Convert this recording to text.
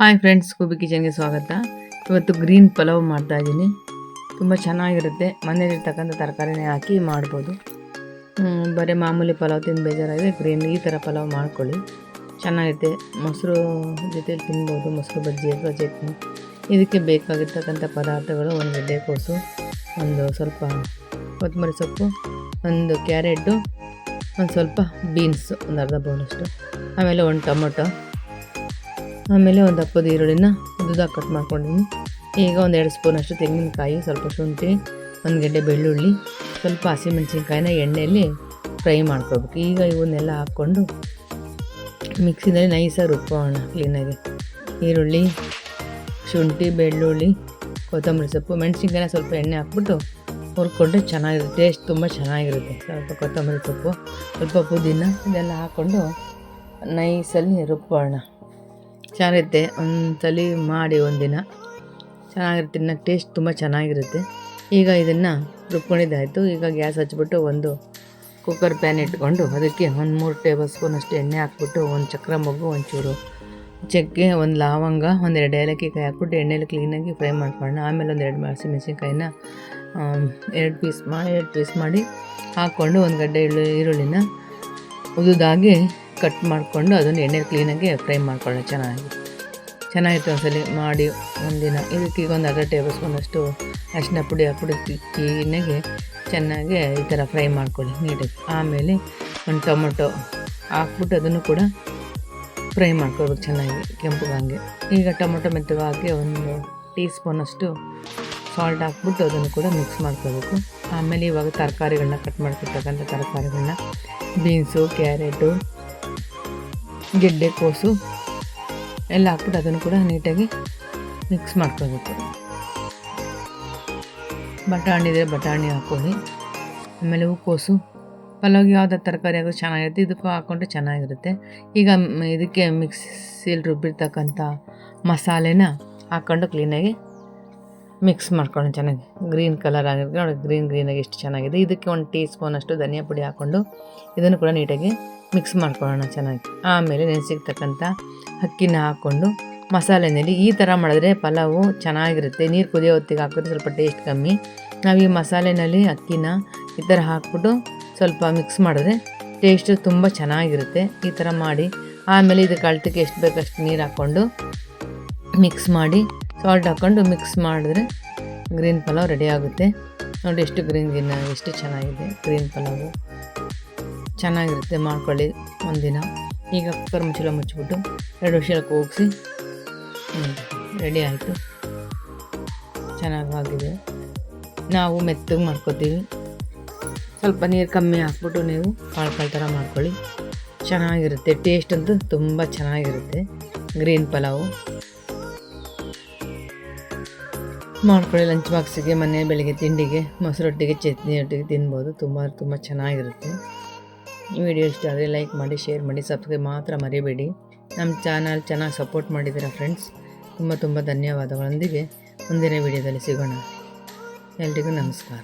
Hi friends, Kubi ಕಿಚನ್ಗೆ ಸ್ವಾಗತ. ಇವತ್ತು green pulao ಮಾಡ್ತಾಯಿದ್ದೀನಿ. ತುಂಬ ಚೆನ್ನಾಗಿರುತ್ತೆ. ಮನೇಲಿರ್ತಕ್ಕಂಥ ತರಕಾರಿನೇ ಹಾಕಿ ಮಾಡ್ಬೋದು. ಬರೀ ಮಾಮೂಲಿ ಪಲಾವ್ ತಿಂದು ಬೇಜಾರಾದರೆ ಗ್ರೀನ್ ಈ ಥರ ಪಲಾವ್ ಮಾಡ್ಕೊಳ್ಳಿ, ಚೆನ್ನಾಗಿರುತ್ತೆ. ಮೊಸರು ಜೊತೆಲಿ ತಿನ್ಬೋದು, ಮೊಸರು ಬಜ್ಜಿ ಅಥವಾ ಚಟ್ನಿ. ಇದಕ್ಕೆ ಬೇಕಾಗಿರ್ತಕ್ಕಂಥ ಪದಾರ್ಥಗಳು: ಒಂದು ಗೆಡ್ಡೆಕೋಸು, ಒಂದು ಸ್ವಲ್ಪ ಕೊತ್ತಂಬರಿ ಸೊಪ್ಪು, ಒಂದು ಕ್ಯಾರೆಟು, ಒಂದು ಸ್ವಲ್ಪ ಬೀನ್ಸು, ಒಂದು ಅರ್ಧ ಬೌಲಷ್ಟು, ಆಮೇಲೆ ಒಂದು ಟೊಮೊಟೊ, ಆಮೇಲೆ ಒಂದು ದಪ್ಪದ ಈರುಳ್ಳಿನ ಉದ್ದುದಾಗಿ ಕಟ್ ಮಾಡ್ಕೊಂಡಿದ್ದೀನಿ. ಈಗ ಒಂದು 2 ಸ್ಪೂನಷ್ಟು ತೆಂಗಿನಕಾಯಿ, ಸ್ವಲ್ಪ ಶುಂಠಿ, ಒಂದು ಗೆಡ್ಡೆ ಬೆಳ್ಳುಳ್ಳಿ, ಸ್ವಲ್ಪ ಹಸಿಮೆಣಸಿನ್ಕಾಯಿನ ಎಣ್ಣೆಯಲ್ಲಿ ಫ್ರೈ ಮಾಡ್ಕೋಬೇಕು. ಈಗ ಇವನ್ನೆಲ್ಲ ಹಾಕ್ಕೊಂಡು ಮಿಕ್ಸಿನಲ್ಲಿ ನೈಸಾಗಿ ರುಬ್ಬೋಣ ಕ್ಲೀನಾಗಿ. ಈರುಳ್ಳಿ, ಶುಂಠಿ, ಬೆಳ್ಳುಳ್ಳಿ, ಕೊತ್ತಂಬರಿ ಸೊಪ್ಪು, ಮೆಣಸಿನ್ಕಾಯಿನ ಸ್ವಲ್ಪ ಎಣ್ಣೆ ಹಾಕ್ಬಿಟ್ಟು ಹುರ್ಕೊಂಡ್ರೆ ಚೆನ್ನಾಗಿರುತ್ತೆ. ಟೇಸ್ಟ್ ತುಂಬ ಚೆನ್ನಾಗಿರುತ್ತೆ. ಸ್ವಲ್ಪ ಕೊತ್ತಂಬರಿ ಸೊಪ್ಪು, ಸ್ವಲ್ಪ ಪುದೀನ ಇದೆಲ್ಲ ಹಾಕ್ಕೊಂಡು ನೈಸಲ್ಲಿ ರುಬ್ಬೋಣ. ಚೆನ್ನಾಗಿರುತ್ತೆ. ಒಂದ್ಸಲ ಮಾಡಿ ಒಂದಿನ ಚೆನ್ನಾಗಿರುತ್ತೆ. ತಿನ್ನೋಕ್ಕೆ ಟೇಸ್ಟ್ ತುಂಬ ಚೆನ್ನಾಗಿರುತ್ತೆ. ಈಗ ಇದನ್ನು ರುಬ್ಕೊಂಡಿದ್ದಾಯಿತು. ಈಗ ಗ್ಯಾಸ್ ಹಚ್ಬಿಟ್ಟು ಒಂದು ಕುಕ್ಕರ್ ಪ್ಯಾನ್ ಇಟ್ಕೊಂಡು ಅದಕ್ಕೆ ಒಂದು 3 ಟೇಬಲ್ ಸ್ಪೂನಷ್ಟು ಎಣ್ಣೆ ಹಾಕ್ಬಿಟ್ಟು ಒಂದು ಚಕ್ರ ಮೊಗ್ಗು, ಒಂಚೂರು ಚಕ್ಕೆ, ಒಂದು ಲವಂಗ, ಒಂದು 2 ಏಲಕ್ಕಿ ಕಾಯಿ ಹಾಕ್ಬಿಟ್ಟು ಎಣ್ಣೆಯಲ್ಲಿ ಕ್ಲೀನಾಗಿ ಫ್ರೈ ಮಾಡ್ಕೊಳ್ಳೋಣ. ಆಮೇಲೆ ಒಂದು 2 ಹಸಿಮೆಣಸಿನ್ಕಾಯಿನ 2 ಪೀಸ್ ಮಾಡಿ ಹಾಕ್ಕೊಂಡು ಒಂದು ಗಡ್ಡೆ ಈರುಳ್ಳಿನ ಉದುದಾಗಿ ಕಟ್ ಮಾಡಿಕೊಂಡು ಅದನ್ನು ಎಣ್ಣೆಲಿ ಕ್ಲೀನಾಗಿ ಫ್ರೈ ಮಾಡ್ಕೊಳ್ಳೋಣ. ಚೆನ್ನಾಗಿತ್ತು. ಒಂದ್ಸಲ ಮಾಡಿ ಒಂದಿನ. ಇದಕ್ಕೆ ಈಗ ಒಂದು 1/2 ಟೇಬಲ್ ಸ್ಪೂನಷ್ಟು ಅರಿಶಿನ ಪುಡಿ ಹಾಕ್ಬಿಟ್ಟು ಕ್ಲೀನಾಗಿ ಚೆನ್ನಾಗಿ ಈ ಥರ ಫ್ರೈ ಮಾಡ್ಕೊಳ್ಳಿ ನೀಟಾಗಿ. ಆಮೇಲೆ ಒಂದು ಟೊಮೊಟೊ ಹಾಕ್ಬಿಟ್ಟು ಅದನ್ನು ಕೂಡ ಫ್ರೈ ಮಾಡ್ಕೊಳ್ಬೇಕು ಚೆನ್ನಾಗಿ ಕೆಂಪುಗಂಗೆ. ಈಗ ಟೊಮೊಟೊ ಮೆತ್ತಗೆ ಹಾಕಿ ಒಂದು ಟೀ ಸ್ಪೂನಷ್ಟು ಸಾಲ್ಟ್ ಹಾಕ್ಬಿಟ್ಟು ಅದನ್ನು ಕೂಡ ಮಿಕ್ಸ್ ಮಾಡ್ಕೋಬೇಕು. ಆಮೇಲೆ ಇವಾಗ ತರಕಾರಿಗಳನ್ನ ಕಟ್ ಮಾಡ್ಕೊಳ್ತಕ್ಕಂಥ ತರಕಾರಿಗಳನ್ನ ಬೀನ್ಸು, ಕ್ಯಾರೆಟು, ಗೆಡ್ಡೆಕೋಸು ಎಲ್ಲ ಹಾಕ್ಬಿಟ್ಟು ಅದನ್ನು ಕೂಡ ನೀಟಾಗಿ ಮಿಕ್ಸ್ ಮಾಡ್ಕೋಬೇಕು. ಬಟಾಣಿ ಇದ್ದರೆ ಬಟಾಣಿ ಹಾಕ್ಕೊಳ್ಳಿ. ಆಮೇಲೆ ಹೂಕೋಸು, ಪಲಾವ್ಗೆ ಯಾವುದಾದ್ರು ತರಕಾರಿ ಆಗೋದು ಚೆನ್ನಾಗಿರುತ್ತೆ. ಇದಕ್ಕೂ ಹಾಕ್ಕೊಂಡ್ರೆ ಚೆನ್ನಾಗಿರುತ್ತೆ. ಈಗ ಇದಕ್ಕೆ ಮಿಕ್ಸಿಲಿ ರುಬ್ಬಿರ್ತಕ್ಕಂಥ ಮಸಾಲೆನ ಹಾಕ್ಕೊಂಡು ಕ್ಲೀನಾಗಿ ಮಿಕ್ಸ್ ಮಾಡ್ಕೊಳ್ಳೋಣ ಚೆನ್ನಾಗಿ. ಗ್ರೀನ್ ಕಲರ್ ಆಗಿರುತ್ತೆ ನೋಡಿ, ಗ್ರೀನಾಗಿ ಎಷ್ಟು ಚೆನ್ನಾಗಿದೆ. ಇದಕ್ಕೆ ಒಂದು ಟೀ ಸ್ಪೂನಷ್ಟು ಧನಿಯಾ ಪುಡಿ ಹಾಕ್ಕೊಂಡು ಇದನ್ನು ಕೂಡ ನೀಟಾಗಿ ಮಿಕ್ಸ್ ಮಾಡ್ಕೊಳ್ಳೋಣ ಚೆನ್ನಾಗಿ. ಆಮೇಲೆ ನೆನೆಸಿರ್ತಕ್ಕಂಥ ಅಕ್ಕಿನ ಹಾಕ್ಕೊಂಡು ಮಸಾಲೆನಲ್ಲಿ ಈ ಥರ ಮಾಡಿದ್ರೆ ಪಲಾವು ಚೆನ್ನಾಗಿರುತ್ತೆ. ನೀರು ಕುದಿಯೋ ಹೊತ್ತಿಗೆ ಹಾಕಿದ್ರೆ ಸ್ವಲ್ಪ ಟೇಸ್ಟ್ ಕಮ್ಮಿ. ನಾವು ಈ ಮಸಾಲೆನಲ್ಲಿ ಅಕ್ಕಿನ ಈ ಥರ ಹಾಕ್ಬಿಟ್ಟು ಸ್ವಲ್ಪ ಮಿಕ್ಸ್ ಮಾಡಿದ್ರೆ ಟೇಸ್ಟು ತುಂಬ ಚೆನ್ನಾಗಿರುತ್ತೆ. ಈ ಥರ ಮಾಡಿ ಆಮೇಲೆ ಇದಕ್ಕೆ ಅಳತೆಗೆ ಎಷ್ಟು ಬೇಕಷ್ಟು ನೀರು ಹಾಕ್ಕೊಂಡು ಮಿಕ್ಸ್ ಮಾಡಿ ಸಾಲ್ಟ್ ಹಾಕ್ಕೊಂಡು ಮಿಕ್ಸ್ ಮಾಡಿದ್ರೆ ಗ್ರೀನ್ ಪಲಾವ್ ರೆಡಿ ಆಗುತ್ತೆ. ನೋಡಿ ಎಷ್ಟು ಎಷ್ಟು ಚೆನ್ನಾಗಿದೆ ಗ್ರೀನ್ ಪಲಾವು. ಚೆನ್ನಾಗಿರುತ್ತೆ, ಮಾಡ್ಕೊಳ್ಳಿ ಒಂದಿನ. ಈಗ ಕುಕ್ಕರ್ ಮುಚ್ಚಳ ಮುಚ್ಚಿಬಿಟ್ಟು 2 ವಿಷಲ್ ಕೂಗಿಸಿ ರೆಡಿ ಆಯಿತು. ಚೆನ್ನಾಗಿದೆ. ನಾವು ಮೆತ್ತಗೆ ಮಾಡ್ಕೊತೀವಿ. ಸ್ವಲ್ಪ ನೀರು ಕಮ್ಮಿ ಹಾಕ್ಬಿಟ್ಟು ನೀವು ಕಾಳು ಥರ ಮಾಡ್ಕೊಳ್ಳಿ. ಚೆನ್ನಾಗಿರುತ್ತೆ. ಟೇಸ್ಟ್ ಅಂತೂ ತುಂಬ ಚೆನ್ನಾಗಿರುತ್ತೆ ಗ್ರೀನ್ ಪಲಾವು. ಮಾಡ್ಕೊಳ್ಳಿ. ಲಂಚ್ ಬಾಕ್ಸಿಗೆ, ಮನೆ ಬೆಳಿಗ್ಗೆ ತಿಂಡಿಗೆ, ಮೊಸರೊಟ್ಟಿಗೆ, ಚಟ್ನಿ ಒಟ್ಟಿಗೆ ತಿನ್ಬೋದು. ತುಂಬ ಚೆನ್ನಾಗಿರುತ್ತೆ. ಈ ವಿಡಿಯೋ ಇಷ್ಟ ಆದರೆ ಲೈಕ್ ಮಾಡಿ, ಶೇರ್ ಮಾಡಿ, ಸಬ್ಸ್ಕ್ರೈಬ್ ಮಾತ್ರ ಮರಿಬೇಡಿ. ನಮ್ಮ ಚಾನಲ್ ಚೆನ್ನಾಗಿ ಸಪೋರ್ಟ್ ಮಾಡಿದ್ದೀರಾ ಫ್ರೆಂಡ್ಸ್. ತುಂಬ ಧನ್ಯವಾದಗಳೊಂದಿಗೆ ಮುಂದಿನ ವಿಡಿಯೋದಲ್ಲಿ ಸಿಗೋಣ. ಎಲ್ರಿಗೂ ನಮಸ್ಕಾರ.